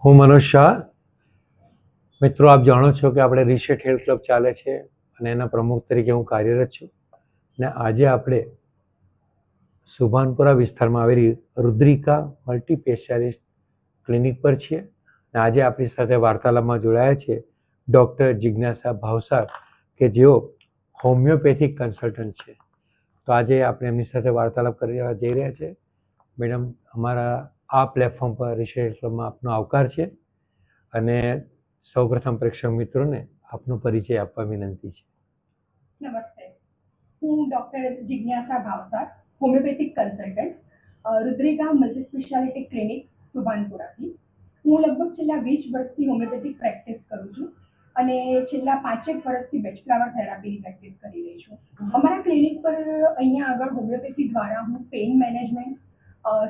હું મનોજ શાહ. મિત્રો, આપ જાણો છો કે આપણે રીસેટ હેલ્થ ક્લબ ચાલે છે અને એના પ્રમુખ તરીકે હું કાર્યરત છું. અને આજે આપણે સુભાનપુરા વિસ્તારમાં આવેલી રુદ્રિકા મલ્ટી સ્પેશિયાલિસ્ટ ક્લિનિક પર છીએ. અને આજે આપણી સાથે વાર્તાલાપમાં જોડાયા છે ડૉક્ટર જિજ્ઞાસા ભાવસાર, કે જેઓ હોમિયોપેથિક કન્સલ્ટન્ટ છે. તો આજે આપણે એમની સાથે વાર્તાલાપ કરવા જઈ રહ્યા છે. મેડમ, અમારા આ પ્લેટફોર્મ પર રીસેટ હેલ્થ ક્લબમાં આપનો આવકાર છે. અને સૌપ્રથમ પ્રેક્ષક મિત્રોને આપનો પરિચય આપવા વિનંતી છે. નમસ્તે, હું doctor Jignasa Bhavsar, homeopathic consultant, Rudrika multi speciality clinic, સુભાનપુરાથી. હું લગભગ છેલ્લા 20 વર્ષથી હોમિયોપેથિક પ્રેક્ટિસ કરું છું અને છેલ્લા 5 વર્ષથી બેચફ્લાવર થેરાપીની પ્રેક્ટિસ કરી રહી છું. અમારા ક્લિનિક પર અહીંયા આગળ હોમિયોપેથી દ્વારા હું પેઇન મેનેજમેન્ટ,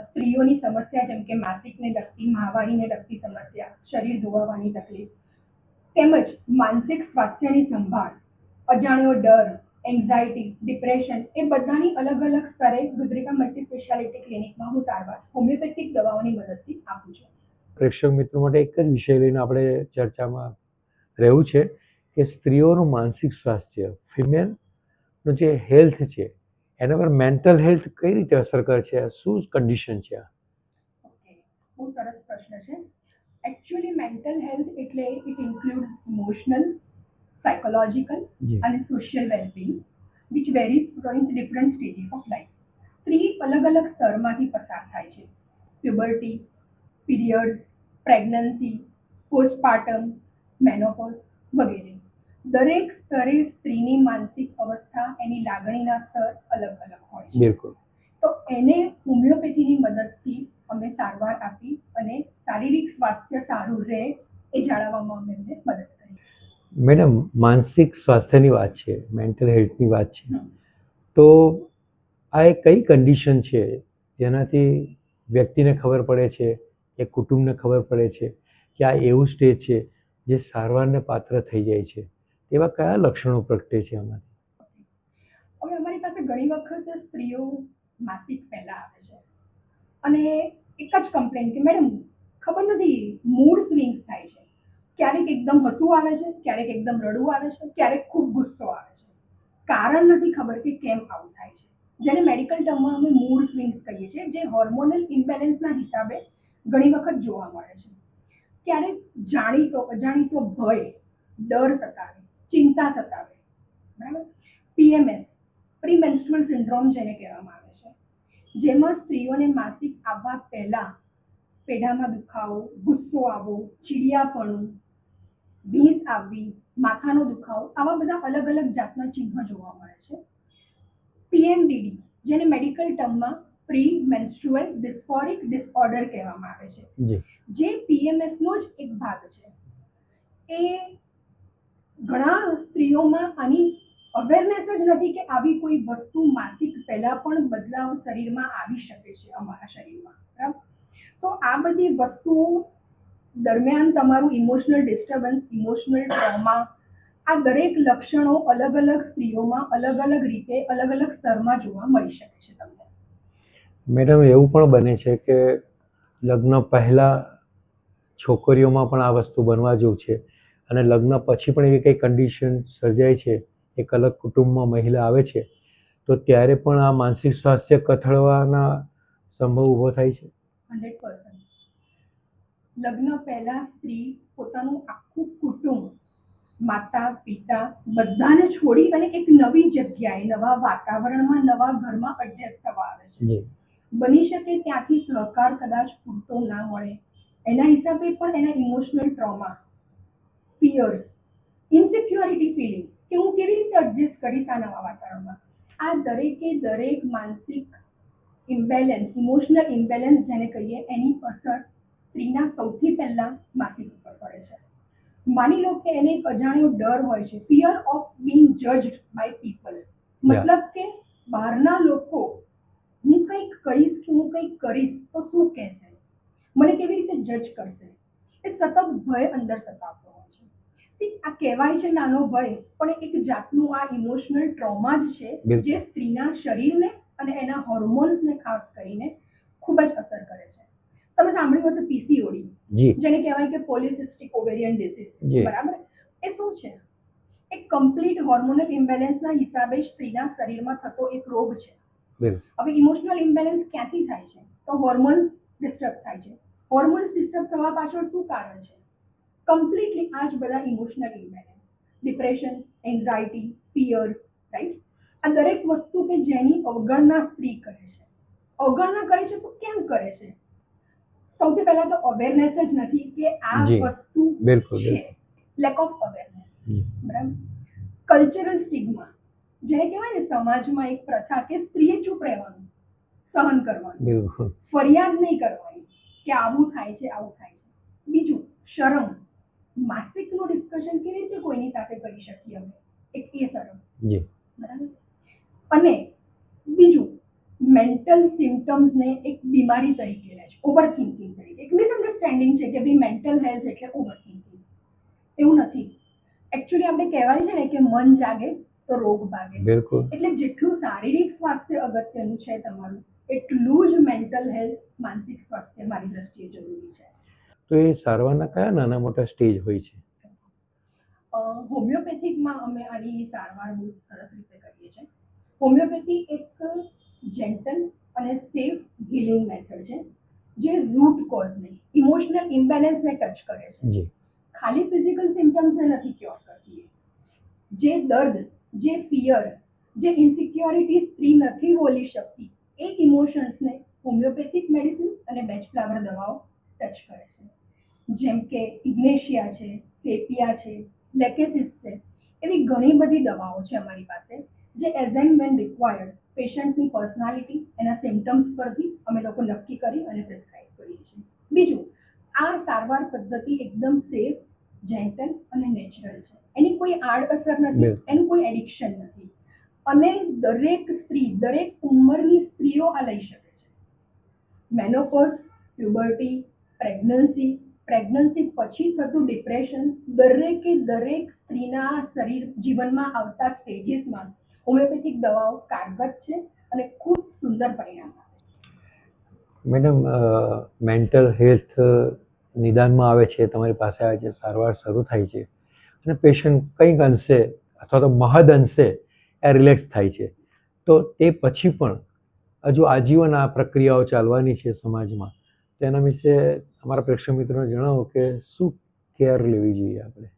સ્ત્રીઓની સમસ્યા જેમ કે માસિકને લગતી, માહવારીને લગતી સમસ્યા, શરીર ધોવાવાની તકલીફ, તેમજ માનસિક સ્વાસ્થ્યની સંભાળ, અજાણ્યો ડર, એન્ઝાયટી, ડિપ્રેશન એ બધાની અલગ અલગ સ્તરે રુદ્રિકા મલ્ટી સ્પેશિયાલિટી ક્લિનિકમાં હું સારવાર હોમિયોપેથિક દવાઓની મદદથી આપું છું. પ્રેક્ષક મિત્રો માટે એક જ વિષય લઈને આપણે ચર્ચામાં રહેવું છે કે સ્ત્રીઓનું માનસિક સ્વાસ્થ્ય, ફિમેલનું જે હેલ્થ છે એના પર મેન્ટલ હેલ્થ કઈ રીતે અસર કરે છે, શું કન્ડિશન છે? ઓકે, બહુ સરસ પ્રશ્ન છે. એકચ્યુઅલી મેન્ટલ હેલ્થ એટલે ઇટ ઇન્ક્લુડ્સ ઇમોશનલ, સાયકોલોજીકલ અને social wellbeing which varies from different stages of life. સ્ત્રી અલગ અલગ સ્તરમાંથી પસાર થાય છે. Puberty, periods, pregnancy, postpartum, menopause વગેરે. દરેક સ્તરે સ્ત્રીની માનસિક અવસ્થા, એની લાગણીના સ્તર અલગ અલગ હોય છે. બિલકુલ. તો એને હોમિયોપેથીની મદદથી અમે સારવાર આપી અને શારીરિક સ્વાસ્થ્ય સારું રહે એ જાળવવામાં અમે એમને મદદ કરી. મેડમ, માનસિક સ્વાસ્થ્યની વાત છે, મેન્ટલ હેલ્થની વાત છે, તો આ એક કઈ કન્ડિશન છે જેનાથી વ્યક્તિને ખબર પડે છે કે કુટુંબને ખબર પડે છે કે આ એવું સ્ટેજ છે જે સારવારને પાત્ર થઈ જાય છે? એવા કયા લક્ષણો પ્રગટે છે આમાંથી? હવે અમારી પાસે ઘણી વખત સ્ત્રીઓ માસિક પહેલા આવે છે અને એક જ કમ્પ્લેન કે મેડમ ખબર નથી, મૂડ સ્વિંગ્સ થાય છે. ક્યારેક એકદમ હસવું આવે છે, ક્યારેક એકદમ રડવું આવે છે, ક્યારેક ખૂબ ગુસ્સો આવે છે. કારણ નથી ખબર કે કેમ આવું થાય છે, જેને મેડિકલ ટર્મમાં અમે મૂડ સ્વિંગ્સ કહીએ છીએ, જે હોર્મોનલ ઇમ્બેલેન્સના હિસાબે ઘણી વખત જોવા મળે છે. ક્યારેક જાણીતો અજાણીતો ભય, ડર સતાવે, ચિંતા સતાવે, બરાબર. પીએમએસ, પ્રી મેન્સ્ટ્રુઅલ સિન્ડ્રોમ જેને કહેવામાં આવે છે, જેમાં સ્ત્રીઓને માસિક આવવા પહેલા પેઢામાં દુખાવો, ગુસ્સો આવવો, ચીડિયાપણું, ભીંસ આવવી, માથાનો દુખાવો, આવા બધા અલગ અલગ જાતના ચિહ્નો જોવા મળે છે. પીએમડીડી, જેને મેડિકલ ટર્મમાં પ્રી મેન્સ્ટ્રુઅલ ડિસ્ફોરિક ડિસઓર્ડર કહેવામાં આવે છે, જે પીએમએસનો જ એક ભાગ છે. એ ઘણા સ્ત્રીઓમાં આની અવેરનેસ જ નથી કે આવી કોઈ વસ્તુ માસિક પહેલા પણ બદલાવ શરીરમાં આવી શકે છે અમારા શરીરમાં, બરાબર. તો આ બધી વસ્તુઓ દરમિયાન તમારું ઇમોશનલ ડિસ્ટર્બન્સ, ઇમોશનલ ટ્રોમા, આ દરેક લક્ષણો અલગ અલગ સ્ત્રીઓમાં અલગ અલગ રીતે અલગ અલગ સ્તરમાં જોવા મળી શકે છે તમને. મેડમ, એવું પણ બને છે કે લગ્ન પહેલા છોકરીઓમાં પણ આ વસ્તુ બનવા જેવું છે અને લગ્ન પછી પણ એવી કંઈ કન્ડિશન સર્જાય છે, એક અલગ કુટુંબમાં મહિલા આવે છે તો ત્યારે પણ આ માનસિક સ્વાસ્થ્ય કથળવાના સંભવ ઊભો થાય છે? 100%. લગ્ન પહેલા સ્ત્રી પોતાનું આખું કુટુંબ, માતા પિતા બધાને છોડી અને એક નવી જગ્યાએ, નવા વાતાવરણમાં, નવા ઘરમાં એડજસ્ટ થવા આવે છે. બની શકે ત્યાંથી સહકાર કદાચ પૂરતો ના મળે, એના હિસાબે પણ એના emotional trauma, fears, insecurity feeling કે હું કેવી રીતે એડજસ્ટ કરીશ આ નવા વાતાવરણમાં, આ દરેકે દરેક માનસિક ઇમ્બેલેન્સ, ઇમોશનલ ઇમ્બેલેન્સ જેને કહીએ, એની અસર સ્ત્રીના સૌથી પહેલા માસિક ઉપર પડે છે. માની લો કે એને એક અજાણ્યો ડર હોય છે, fear of being judged by people, મતલબ કે બહારના લોકો હું કંઈક કહીશ કે હું કંઈક કરીશ તો શું કહેશે, મને કેવી રીતે જજ કરશે, એ સતત ભય અંદર સતાવતો હોય છે. આ કહેવાય છે નાનો ભય, પણ એક જાતનું આ ઇમોશનલ ટ્રોમા જ છે જે સ્ત્રીના શરીરને અને એના હોર્મોન્સને ખાસ કરીને ખૂબ જ અસર કરે છે. તમે સાંભળ્યું હશે પીસીઓડી, જી જેને કહેવાય કે પોલિસિસ્ટિક ઓવેરિયન જી. ડિસીઝ, બરાબર? એ શું છે? એક કમ્પ્લીટ હોર્મોનલ ઇમ્બેલેન્સના હિસાબે સ્ત્રીના શરીરમાં થતો એક રોગ છે. બિલકુલ હવે ઇમોશનલ ઇમ્બેલેન્સ ક્યાંથી થાય છે? તો હોર્મોન્સ ડિસ્ટર્બ થાય છે. હોર્મોન્સ ડિસ્ટર્બ થવા પાછળ શું કારણ છે? કમ્પ્લીટલી આ જ બધા emotional imbalance, depression, anxiety, fierce, right? આ દરેક વસ્તુ કે જેની અવગણના સ્ત્રી કરે છે. અવગણના કરે છે તો કેમ કરે છે? સૌથી પહેલા તો અવેરનેસ જ નથી કે આ જી. વસ્તુ બિલકુલ છે. બિલકુલ. લેક ઓફ અવેરનેસ, જી. બરાબર? કલ્ચરલ સ્ટિગ્મા, જેને કહેવાય ને સમાજમાં એક પ્રથા કે સ્ત્રીએ ચૂપ રહેવાનું, સહન કરવાનું, બિલકુલ ફરિયાદ નહીં કરવાની કે આવું થાય છે, આવું થાય છે. બીજું, શરમ. માસિકનું ડિસ્કશન કેવી રીતે કોઈની સાથે કરી શકીએ અમે? એક એ શરમ, જી બરાબર? અને બીજું, મેન્ટલ સિમ્ટમ્સને એક બીમારી તરીકે લે છે, ઓવર થિંકિંગ તરીકે. એક મિસઅન્ડરસ્ટેન્ડિંગ છે કે ભાઈ મેન્ટલ હેલ્થ એટલે ઓવર થિંકિંગ. એવું નથી. એકચ્યુઅલી આપણે કહેવાય છે ને કે મન જાગે તો રોગ ભાગે. બિલકુલ એટલે જેટલું શારીરિક સ્વાસ્થ્ય અગત્યનું છે તમારું, એટલું જ મેન્ટલ હેલ્થ, માનસિક સ્વાસ્થ્ય મારી દ્રષ્ટિએ જરૂરી છે. તો એ સારવારના કયા નાના મોટા સ્ટેજ હોય છે? હોમિયોપેથિકમાં અમે આની સારવાર બહુ સરસ રીતે કરીએ છીએ. હોમિયોપેથી એક જેન્ટલ અને સેફ હીલિંગ મેથડ છે જે રૂટ કોઝને, ઇમોશનલ ઇમ્બેલેન્સને ટચ કરે છે. જી ખાલી ફિઝિકલ સિમ્ટમ્સને નથી ક્યોર કરતી. જે દર્દ, જે ફિયર, જે ઇન્સિક્યોરિટી સ્ત્રી નથી બોલી શકતી, એ ઇમોશન્સને હોમિયોપેથિક મેડિસિન્સ અને બેચ ફ્લાવર દવાઓ ટચ કરે છે. જેમ કે ઇગ્નેશિયા છે, સેપિયા છે, લેકેસિસ છે, એવી ઘણી બધી દવાઓ છે અમારી પાસે જે એઝ એન્ડ વેન રિક્વાયર્ડ પેશન્ટની પર્સનાલિટી, એના સિમ્ટમ્સ પરથી અમે લોકો નક્કી કરી અને પ્રિસ્ક્રાઇબ કરીએ છીએ. બીજું, આ સારવાર પદ્ધતિ એકદમ સેફ, જેન્ટલ અને નેચરલ છે. એની કોઈ આડઅસર નથી, બિલકુલ. એનું કોઈ એડિક્શન નથી. અને દરેક સ્ત્રી, દરેક ઉંમરની સ્ત્રીઓ આ લઈ શકે છે. મેનોપોઝ, પ્યુબર્ટી, પ્રેગ્નન્સી પછી થતું ડિપ્રેશન, દરેક સ્ત્રીના શરીર જીવનમાં આવતા સ્ટેજીસમાં હોમિયોપેથિક દવાઓ કારગત છે અને ખૂબ સુંદર પરિણામ આપે છે. મેડમ, મેન્ટલ હેલ્થ નિદાનમાં આવે છે, તમારી પાસે આવે છે, સારવાર શરૂ થાય છે અને પેશન્ટ કંઈક અંશે અથવા તો મહદ અંશે એ રિલેક્સ થાય છે, તો તે પછી પણ હજુ આજીવન આ પ્રક્રિયાઓ ચાલવાની છે સમાજમાં, તો એના વિશે અમારા પ્રેક્ષક મિત્રોને જણાવો કે શું કેર લેવી જોઈએ આપણે?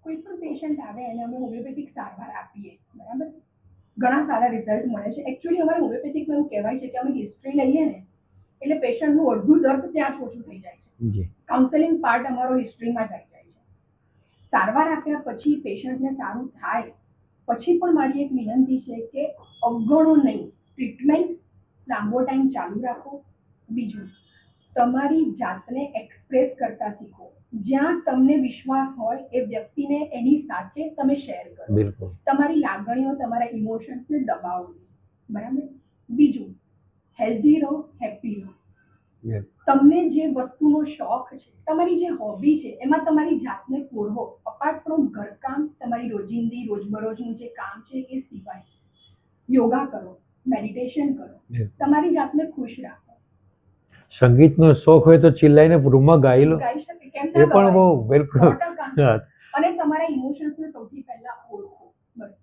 કોઈ પણ પેશન્ટ આવે એને અમે હોમિયોપેથિક સારવાર આપીએ, બરાબર? ઘણા સારા રિઝલ્ટ મળે છે. એકચ્યુઅલી અમારે હોમિયોપેથિકમાં એવું કહેવાય છે કે અમે હિસ્ટ્રી લઈએ ને એટલે પેશન્ટનું અડધું દર્દ ત્યાં જ ઓછું થઈ જાય છે. જી કાઉન્સેલિંગ પાર્ટ અમારો હિસ્ટ્રીમાં જ આવી જાય છે. સારવાર આપ્યા પછી પેશન્ટને સારું થાય પછી પણ મારી એક વિનંતી છે કે અવગણો નહીં, ટ્રીટમેન્ટ લાંબો ટાઈમ ચાલુ રાખો. બીજું, તમારી જાતને એક્સપ્રેસ કરતા શીખો. જ્યાં તમને વિશ્વાસ હોય એ વ્યક્તિને એની સાથે તમે શેર કરો. બિલકુલ તમારી લાગણીઓ, તમારા ઇમોશન્સને દબાવો નહીં, બરાબર? બીજું, હેલ્ધી રહો, હેપી રહો. બિલકુલ. તમને જે વસ્તુનો શોખ છે, તમારી જે હોબી છે, એમાં તમારી જાતને પૂરવો. અપાર્ટ ફ્રોમ ઘરકામ, તમારી રોજિંદી રોજબરોજનું જે કામ છે એ સિવાય યોગા કરો, મેડિટેશન કરો, તમારી જાતને ખુશ રાખો. સંગીતનો શોખ હોય તો ચિલ્લાઈને રૂમમાં ગાઈ લો, ગાઈ શકે, કેમ એ ના પણ બહુ ગવાય? બિલકુલ 100%. અને તમારા ઇમોશન્સને સૌથી પહેલા ઓળખો. બસ,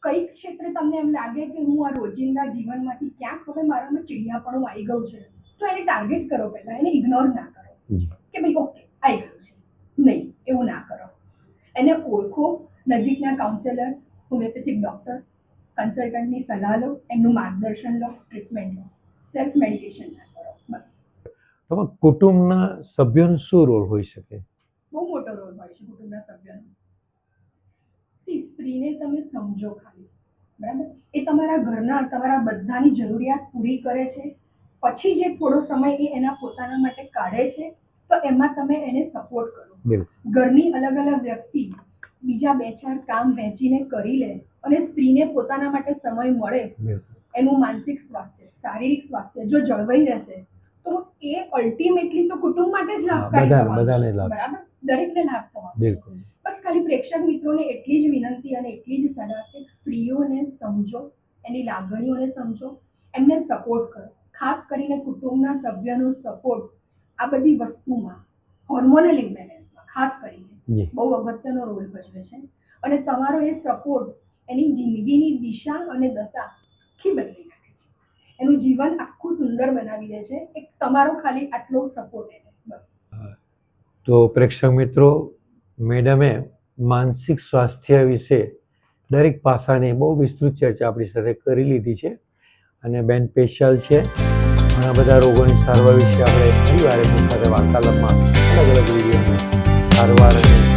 કઈક ક્ષેત્રે તમને એમ લાગે કે હું આ રોજિંદા જીવનમાંથી ક્યાંક હવે મારામાં ચીડિયાપણું આવી ગયું છે, તો એને ટાર્ગેટ કરો, પહેલા એને ઇગ્નોર ના કરો જી કે ભાઈ ઓકે આવી ગયું છે. નહીં, એવું ના કરો. એને ઓળખો, નજીકના કાઉન્સેલર, હોમિયોપેથિક ડૉક્ટર, કન્સલ્ટન્ટની સલાહ લો, એમનું માર્ગદર્શન લો, ટ્રીટમેન્ટ લો. સેલ્ફ મેડિકેશન ના કરો. બસ. તો કુટુંબના સભ્યોનો શું રોલ હોઈ શકે? બહુ મોટો રોલ હોય છે કુટુંબના સભ્યનો. સ્ત્રીને તમે સમજો ખાલી, બરાબર? એ તમારા ઘરના, તમારા બધાની જરૂરિયાત પૂરી કરે છે. પછી જે થોડો સમય એ એના પોતાના માટે કાઢે છે, તો એમાં તમે એને સપોર્ટ કરો. બિલકુલ ઘરની અલગ અલગ વ્યક્તિ બીજા 2-4 કામ વહેંચીને કરી લે અને સ્ત્રીને પોતાના માટે સમય મળે, બિલકુલ એનું માનસિક સ્વાસ્થ્ય, શારીરિક સ્વાસ્થ્ય જો જળવાઈ રહેશે તો એ અલ્ટિમેટલી તો કુટુંબ માટે જ લાભકારી થવાનું બધાને છે, લાભ છે. બરાબર? દરેકને લાભ થવાનો છે. બિલકુલ બસ ખાલી પ્રેક્ષક મિત્રોને એટલી જ વિનંતી અને એટલી જ સલાહ કે સ્ત્રીઓને સમજો, એની લાગણીઓને સમજો, એમને સપોર્ટ કરો. ખાસ કરીને કુટુંબના સભ્યોનો સપોર્ટ આ બધી વસ્તુમાં હોર્મોનલ ઇમ્બેલેન્સમાં ખાસ કરીને જી બહુ અગત્યનો રોલ ભજવે છે અને તમારો એ સપોર્ટ એની જિંદગીની દિશા અને દશા આખી બદલી નાખે છે. એનું જીવન આખું સુંદર બનાવી દે છે. એક તમારો ખાલી આટલો સપોર્ટ એને બસ. તો પ્રેક્ષક મિત્રો, મેડમે માનસિક સ્વાસ્થ્ય વિશે દરેક પાસાની બહુ વિસ્તૃત ચર્ચા આપણી સાથે કરી લીધી છે અને બેન સ્પેશિયલ છે. ઘણા બધા રોગોની સારવાર વિશે આપણે ફરી વાર એમની સાથે વાર્તાલાપમાં અલગ અલગ વિડીયોમાં સારવાર અને